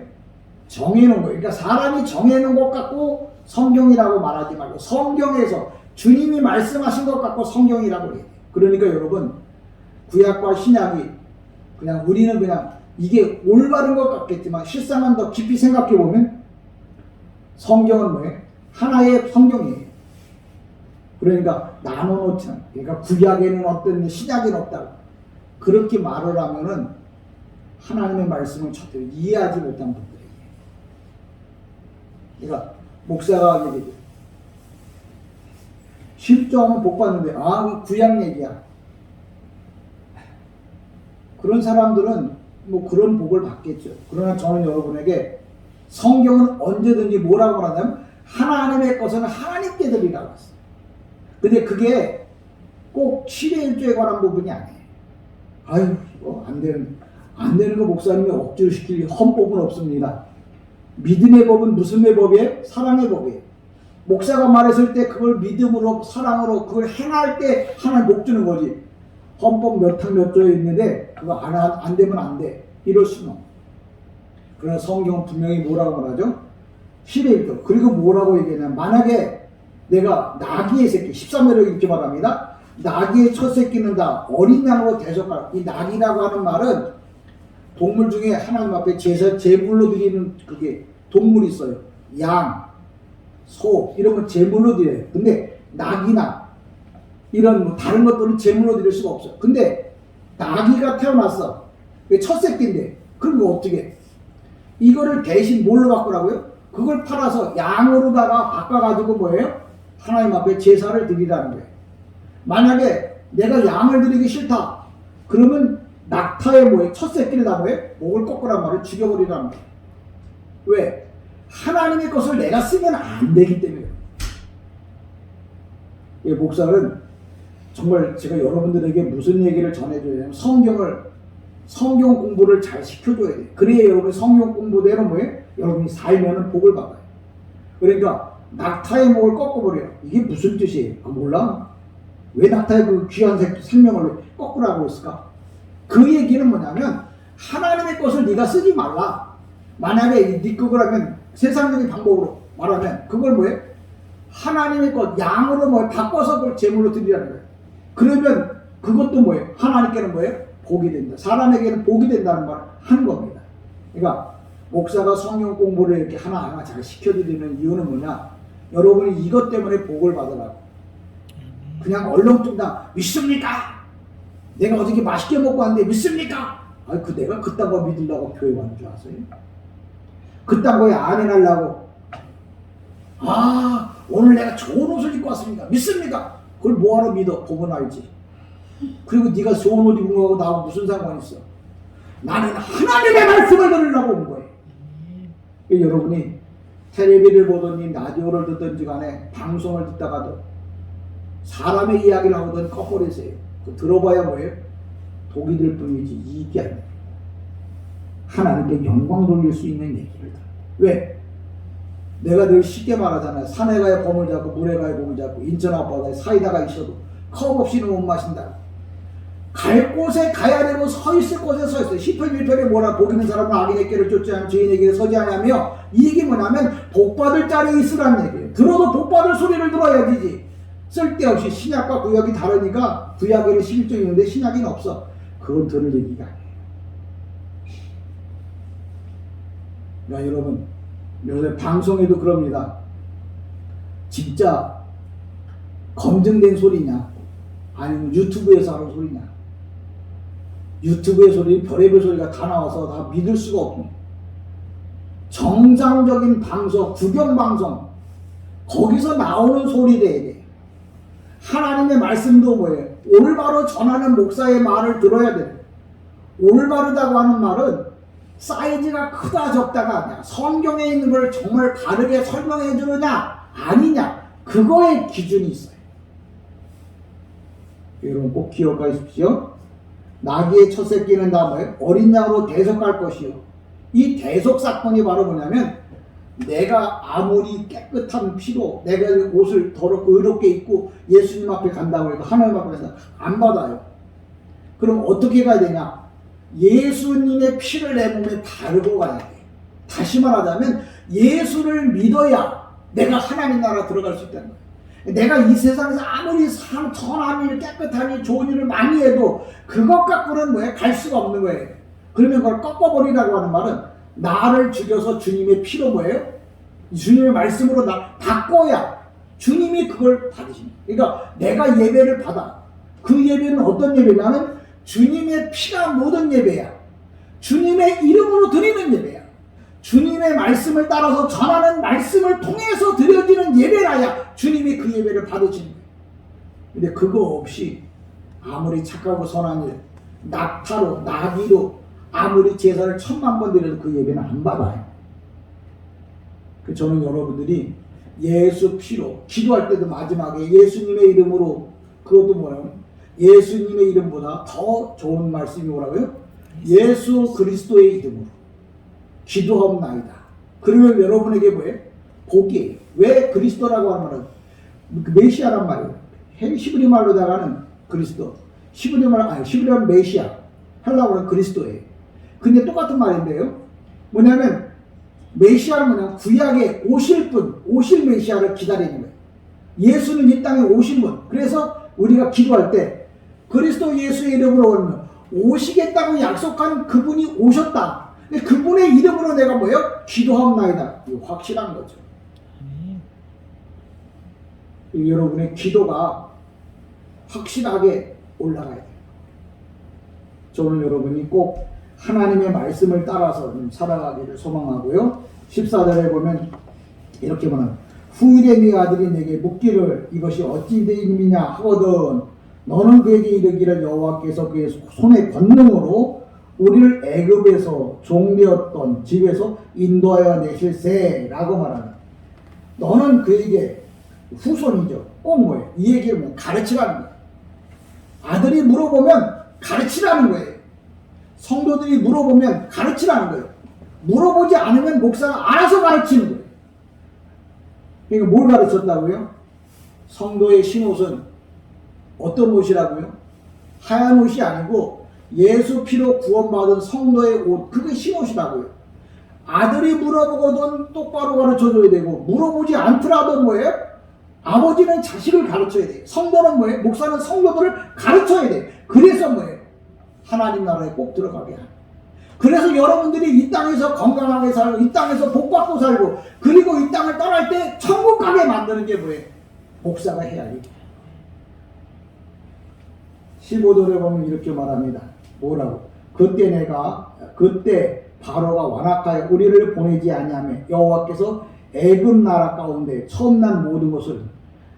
정해놓은 거예요. 그러니까 사람이 정해놓은 것 같고 성경이라고 말하지 말고, 성경에서 주님이 말씀하신 것 같고 성경이라고 해요. 그러니까 여러분, 구약과 신약이 그냥, 우리는 그냥 이게 올바른 것 같겠지만 실상은 더 깊이 생각해 보면 성경은 뭐예요? 하나의 성경이에요. 그러니까 나눠놓지 않아요. 그러니까 구약에는 어떤 신약에는 없다고 그렇게 말을 하면은 하나님의 말씀을 제대로 이해하지 못한 분들이에요. 그러니까 목사가 얘기해요. 10조하면 복 받는데, 구약 얘기야. 그런 사람들은 뭐 그런 복을 받겠죠. 그러나 저는 여러분에게 성경은 언제든지 뭐라고 하냐면 하나님의 것은 하나님께 드리라고 했어요. 근데 그게 꼭 10의 1조에 관한 부분이 아니에요. 아유, 이거 안 되는 거 목사님이 억지로 시킬 헌법은 없습니다. 믿음의 법은 무슨 법이에요? 사랑의 법이에요. 목사가 말했을 때 그걸 믿음으로, 사랑으로 그걸 행할 때 하나님 복 주는 거지. 헌법 몇 항 몇 조에 있는데 그거 안 되면 안 돼. 이럴 수는 없어. 그러나 성경은 분명히 뭐라고 말하죠? 10의 1조. 그리고 뭐라고 얘기하냐면, 만약에 내가 나귀의 새끼, 13절에 이렇게 말합니다. 나귀의 첫 새끼는 다 어린 양으로 대접할. 이 나귀라고 하는 말은 동물 중에 하나님 앞에 제물로 드리는 그게 동물이 있어요. 양, 소, 이런 건 제물로 드려요. 근데 나귀나 이런 뭐 다른 것들은 제물로 드릴 수가 없어요. 근데 나귀가 태어났어. 첫 새끼인데, 그럼 뭐 어떻게 해? 이거를 대신 뭘로 바꾸라고요? 그걸 팔아서 양으로다가 바꿔가지고 뭐예요? 하나님 앞에 제사를 드리라는 거예요. 만약에 내가 양을 드리기 싫다, 그러면 낙타의 뭐예요? 첫 새끼를 다 뭐예요? 목을 꺾으란 말을 죽여버리라는 거예요. 왜? 하나님의 것을 내가 쓰면 안 되기 때문에. 이 목사는 정말 제가 여러분들에게 무슨 얘기를 전해줘야 되냐면, 성경 공부를 잘 시켜줘야 돼요. 그래야 여러분이 성경 공부대로 뭐예요? 여러분이 살면은 복을 받아요. 그러니까 낙타의 목을 꺾어버려. 이게 무슨 뜻이에요? 몰라? 왜 낙타의 그 귀한 생명을 꺾으라고 했을까? 그 얘기는 뭐냐면 하나님의 것을 네가 쓰지 말라. 만약에 네 그걸 하면 세상적인 방법으로 말하면 그걸 뭐예요? 하나님의 것 양으로 뭐 바꿔서 그걸 제물로 드리라는 거예요. 그러면 그것도 뭐예요? 하나님께는 뭐예요? 복이 된다. 사람에게는 복이 된다는 말을 하는 겁니다. 그러니까 목사가 성경 공부를 이렇게 하나하나 잘 시켜드리는 이유는 뭐냐? 여러분이 이것 때문에 복을 받으라고. 그냥 얼렁뚱땅 믿습니까? 내가 어저께 맛있게 먹고 왔는데 믿습니까? 아니 그 내가 그딴 거 믿으려고 교회 가는 줄 아세요? 그딴 거에 안해하려고 오늘 내가 좋은 옷을 입고 왔습니까? 믿습니까? 그걸 뭐하러 믿어? 보면 알지. 그리고 네가 좋은 옷 입은 거하고 나하고 무슨 상관이 있어? 나는 하나님의 말씀을 들으려고 온 거예요. 여러분이 텔레비를 보든지 라디오를 듣든지 간에 방송을 듣다가도 사람의 이야기를 하거든 꺼버리세요. 들어봐야 뭐예요? 독이 될 뿐이지 이익이 아니에요. 하나님께 영광 돌릴 수 있는 얘기를 들어. 왜? 내가 늘 쉽게 말하잖아요. 산에 가야 곰을 잡고 물에 가야 곰을 잡고 인천 앞바다에 사이다가 있어도 컵 없이는 못 마신다. 갈 곳에 가야 되고 서 있을 곳에 서 있어요. 10편 1편에 뭐라 복 있는 사람은 악인의 길을 쫓지 않으며 죄인의 서지 아니하며 이 얘기 뭐냐면 복받을 자리에 있으라는 얘기예요. 들어도 복받을 소리를 들어야 되지. 쓸데없이 신약과 구약이 다르니까 구약에는 11종이 있는데 신약에는 없어. 그건 들을 얘기가 아니에요. 그러니까 여러분 요새 방송에도 그럽니다. 진짜 검증된 소리냐 아니면 유튜브에서 하는 소리냐. 유튜브의 소리 별의별 소리가 다 나와서 다 믿을 수가 없고 정상적인 방송 구경방송 거기서 나오는 소리래야 돼. 하나님의 말씀도 뭐예요? 올바로 전하는 목사의 말을 들어야 돼. 올바르다고 하는 말은 사이즈가 크다 적다가 아니야. 성경에 있는 걸 정말 바르게 설명해 주느냐 아니냐 그거에 기준이 있어요. 여러분 꼭 기억하십시오. 나귀의 첫 새끼는 다 뭐예요? 어린 양으로 대속할 것이요. 이 대속 사건이 바로 뭐냐면 내가 아무리 깨끗한 피로 내가 옷을 더럽고 의롭게 입고 예수님 앞에 간다고 해도 하나님 앞에 가서 안 받아요. 그럼 어떻게 가야 되냐? 예수님의 피를 내 몸에 바르고 가야 돼. 다시 말하자면 예수를 믿어야 내가 하나님 나라 들어갈 수 있다는 거예요. 내가 이 세상에서 아무리 선한 일, 깨끗한 일, 좋은 일을 많이 해도 그것 갖고는 뭐야? 갈 수가 없는 거예요. 그러면 그걸 꺾어버리라고 하는 말은 나를 죽여서 주님의 피로 뭐예요? 주님의 말씀으로 나 바꿔야 주님이 그걸 받으십니다. 그러니까 내가 예배를 받아. 그 예배는 어떤 예배냐면 주님의 피가 모든 예배야. 주님의 이름으로 드리는 예배야. 주님의 말씀을 따라서 전하는 말씀을 통해서 드려지는 예배라야 주님이 그 예배를 받으시는 거예요. 근데 그거 없이 아무리 착하고 선한 일, 낙타로, 나귀로 아무리 제사를 1000만 번 드려도 그 예배는 안 받아요. 저는 여러분들이 예수 피로 기도할 때도 마지막에 예수님의 이름으로 그것도 뭐라고요? 예수님의 이름보다 더 좋은 말씀이 뭐라고요? 예수 그리스도의 이름으로 기도하옵나이다. 그러면 여러분에게 뭐예요? 복이에요. 왜 그리스도라고 하는 말은 메시아란 말이에요. 히브리 말로다가는 그리스도, 히브리 말은 메시아, 헬라어는 그리스도예요. 근데 똑같은 말인데요. 뭐냐면 메시아는 뭐냐? 구약에 오실 분, 오실 메시아를 기다리는 거예요. 예수는 이 땅에 오신 분. 그래서 우리가 기도할 때 그리스도 예수의 이름으로 오시겠다고 약속한 그분이 오셨다. 그분의 이름으로 내가 뭐예요? 기도하옵나이다. 이거 확실한 거죠. 여러분의 기도가 확실하게 올라가야 돼요. 저는 여러분이 꼭 하나님의 말씀을 따라서 살아가기를 소망하고요. 14절에 보면 이렇게 보면 후일의 아들이 내게 묻기를 이것이 어찌 된 일이냐 하거든 너는 그에게 이르기를 여호와께서 그의 손의 권능으로 우리를 애굽에서 종되었던 집에서 인도하여 내실세라고 말하는 너는 그에게 후손이죠. 꼭 뭐예요? 이 얘기를 뭐 가르치라는 거예요. 아들이 물어보면 가르치라는 거예요. 성도들이 물어보면 가르치라는 거예요. 물어보지 않으면 목사가 알아서 가르치는 거예요. 그러니까 뭘 가르쳤다고요? 성도의 신옷은 어떤 옷이라고요? 하얀 옷이 아니고 예수 피로 구원받은 성도의 옷, 그게 신옷이라고요. 아들이 물어보거든 똑바로 가르쳐줘야 되고, 물어보지 않더라도 뭐예요? 아버지는 자식을 가르쳐야 돼요. 성도는 뭐예요? 목사는 성도들을 가르쳐야 돼요. 그래서 뭐예요? 하나님 나라에 꼭 들어가게 하는. 그래서 여러분들이 이 땅에서 건강하게 살고, 이 땅에서 복 받고 살고, 그리고 이 땅을 떠날 때 천국 가게 만드는 게 뭐예요? 목사가 해야 할 일이에요. 15절에 보면 이렇게 말합니다. 뭐라고? 그때 바로가 완악하여 우리를 보내지 아니하며 여호와께서 애굽 나라 가운데 처음 난 모든 것을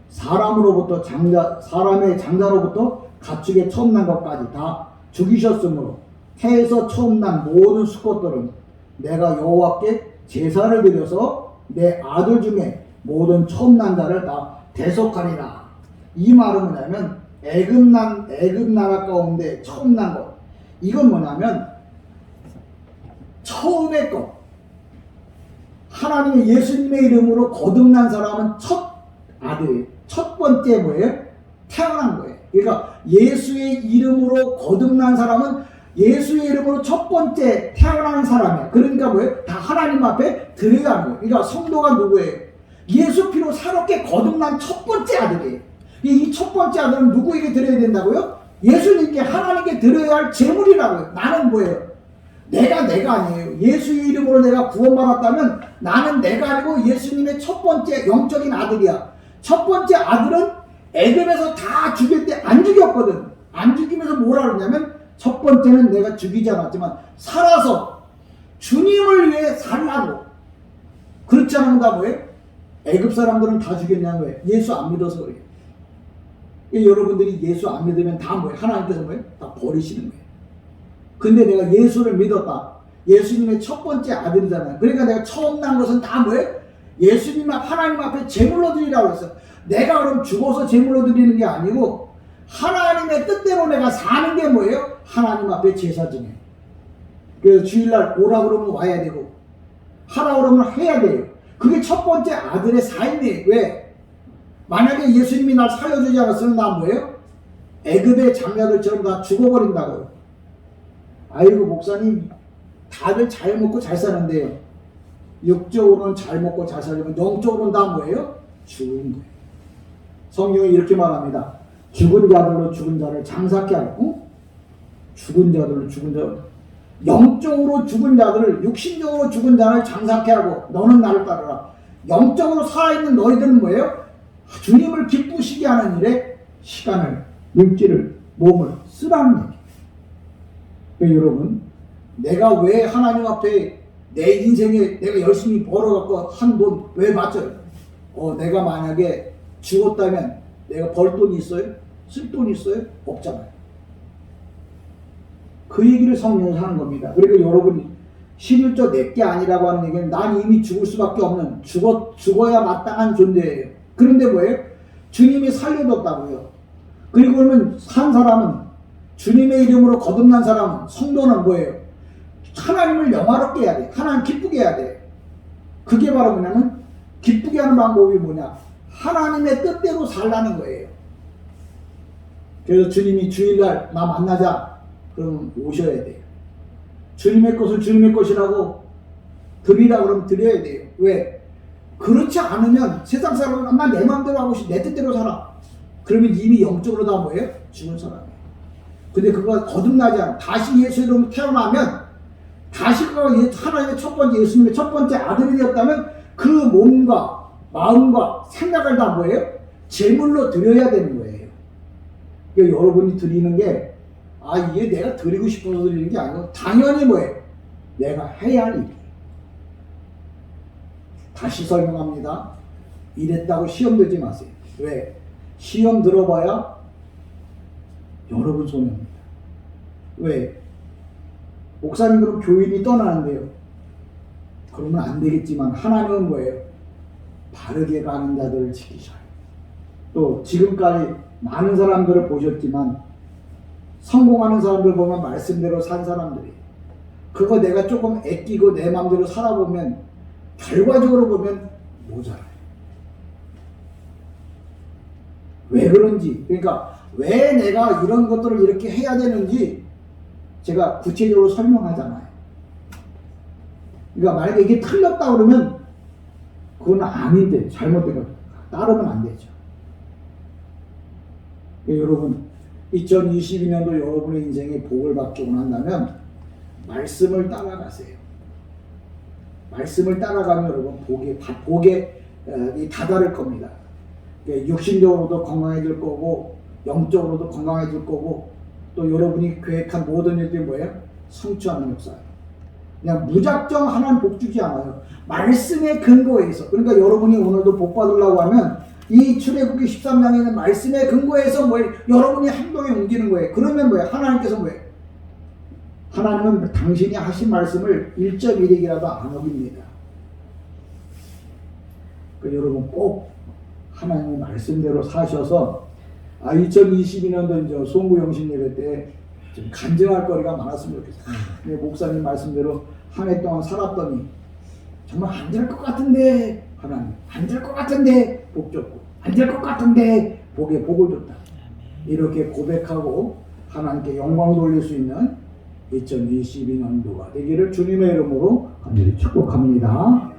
사람의 장자로부터 가축의 처음 난 것까지 다 죽이셨으므로 태에서 처음 난 모든 수컷들은 내가 여호와께 제사를 드려서 내 아들 중에 모든 처음 난 자를 다 대속하리라. 이 말은 뭐냐면 애굽 나라 가운데 처음 난 것, 이건 뭐냐면 처음의 것. 하나님의 예수님의 이름으로 거듭난 사람은 첫 아들이에요. 첫 번째 뭐예요? 태어난 거예요. 그러니까 예수의 이름으로 거듭난 사람은 예수의 이름으로 첫 번째 태어난 사람이야. 그러니까 뭐예요? 다 하나님 앞에 드려야 하는 거예요. 그러니까 성도가 누구예요? 예수 피로 새롭게 거듭난 첫 번째 아들이에요. 이 첫 번째 아들은 누구에게 드려야 된다고요? 예수님께, 하나님께 드려야 할 제물이라고요. 나는 뭐예요? 내가 아니에요. 예수의 이름으로 내가 구원받았다면 나는 내가 아니고 예수님의 첫 번째 영적인 아들이야. 첫 번째 아들은 애굽에서 다 죽일 때 안 죽였거든. 안 죽이면서 뭐라 그러냐면 첫 번째는 내가 죽이지 않았지만 살아서 주님을 위해 살라고. 그렇지 않으면 다 뭐예요? 애굽 사람들은 다 죽였냐는 거예요. 예수 안 믿어서 그래요. 여러분들이 예수 안 믿으면 다 뭐예요? 하나님께서 뭐예요? 다 버리시는 거예요. 근데 내가 예수를 믿었다. 예수님의 첫 번째 아들이잖아요. 그러니까 내가 처음 난 것은 다 뭐예요? 예수님 앞, 하나님 앞에 제물로 드리라고 했어. 내가 그럼 죽어서 제물로 드리는 게 아니고 하나님의 뜻대로 내가 사는 게 뭐예요? 하나님 앞에 제사 지내. 그래서 주일날 오라 그러면 와야 되고 하라 그러면 해야 돼요. 그게 첫 번째 아들의 삶이에요. 왜? 만약에 예수님이 날 살려주지 않았으면 나 뭐예요? 애굽의 장자들처럼 다 죽어버린다고요. 아이고 목사님 다들 잘 먹고 잘 사는데요. 육적으로는 잘 먹고 잘 살려면 영적으로는 다 뭐예요? 죽은 거예요. 성경이 이렇게 말합니다. 죽은 자들로 죽은 자를 장사케 하고, 죽은 자들로 죽은 자를, 영적으로 죽은 자들을, 육신적으로 죽은 자를 장사케 하고 너는 나를 따르라. 영적으로 살아있는 너희들은 뭐예요? 주님을 기쁘시게 하는 일에 시간을, 물질을, 몸을 쓰라는 얘기예요. 그러니까 여러분, 내가 왜 하나님 앞에 내 인생에 내가 열심히 벌어갖고 한 돈 왜 받쳐요? 내가 만약에 죽었다면 내가 벌 돈이 있어요? 쓸 돈이 있어요? 없잖아요. 그 얘기를 성경에서 하는 겁니다. 그러니까 여러분이 11조 내게 아니라고 하는 얘기는 난 이미 죽을 수밖에 없는 죽어야 마땅한 존재예요. 그런데 뭐예요? 주님이 살려줬다고요. 그리고 그러면 산 사람은, 주님의 이름으로 거듭난 사람은, 성도는 뭐예요? 하나님을 영화롭게 해야 돼. 하나님 기쁘게 해야 돼. 그게 바로 뭐냐면 기쁘게 하는 방법이 뭐냐? 하나님의 뜻대로 살라는 거예요. 그래서 주님이 주일날 나 만나자 그러면 오셔야 돼요. 주님의 것을 주님의 것이라고 드리라 그러면 드려야 돼요. 왜? 그렇지 않으면 세상 사람은 엄마 내 마음대로 하고 싶어, 내 뜻대로 살아. 그러면 이미 영적으로 다 뭐예요? 죽은 사람이에요. 근데 그거 거듭나지 않아. 다시 예수 이름으로 태어나면, 다시 그가 하나님의 첫 번째, 예수님의 첫 번째 아들이 되었다면 그 몸과 마음과 생각을 다 뭐예요? 제물로 드려야 되는 거예요. 그러니까 여러분이 드리는 게, 이게 내가 드리고 싶어서 드리는 게 아니고 당연히 뭐예요? 내가 해야 할 일이에요. 다시 설명합니다. 이랬다고 시험 들지 마세요. 왜? 시험 들어봐야 여러분 손해입니다. 왜? 목사님 그럼 교인이 떠나는데요. 그러면 안 되겠지만 하나님은 뭐예요? 바르게 가는 자들을 지키셔요. 또 지금까지 많은 사람들을 보셨지만 성공하는 사람들 보면 말씀대로 산 사람들이, 그거 내가 조금 애끼고 내 마음대로 살아보면 결과적으로 보면 모자라요. 왜 그런지, 그러니까 왜 내가 이런 것들을 이렇게 해야 되는지 제가 구체적으로 설명하잖아요. 그러니까 만약에 이게 틀렸다 그러면 그건 아닌데 잘못된 거 따르면 안 되죠. 여러분 2022년도 여러분의 인생에 복을 받기 원한다면 말씀을 따라가세요. 말씀을 따라가면 여러분 복에 다다를 겁니다. 육신적으로도 건강해질 거고 영적으로도 건강해질 거고 또 여러분이 계획한 모든 일들이 뭐예요? 성취하는 역사예요. 그냥 무작정 하나님 복 주지 않아요. 말씀의 근거에서. 그러니까 여러분이 오늘도 복 받으려고 하면 이 출애굽기 13장에 있는 말씀의 근거에서 뭐예요? 여러분이 행동에 옮기는 거예요. 그러면 뭐예요? 하나님께서 뭐예요? 하나님은 당신이 하신 말씀을 1.1핵이라도 안 어깁니다. 그러니까 여러분 꼭 하나님의 말씀대로 사셔서 2022년도 이제 송구영신 예배 때 좀 간증할 거리가 많았으면 좋겠어요. 근데 목사님 말씀대로 한 해 동안 살았더니 정말 안 될 것 같은데 하나님 안 될 것 같은데 복 줬고 안 될 것 같은데 복에 복을 줬다. 이렇게 고백하고 하나님께 영광 돌릴 수 있는 2022년도가 되기를 주님의 이름으로 간절히 축복합니다.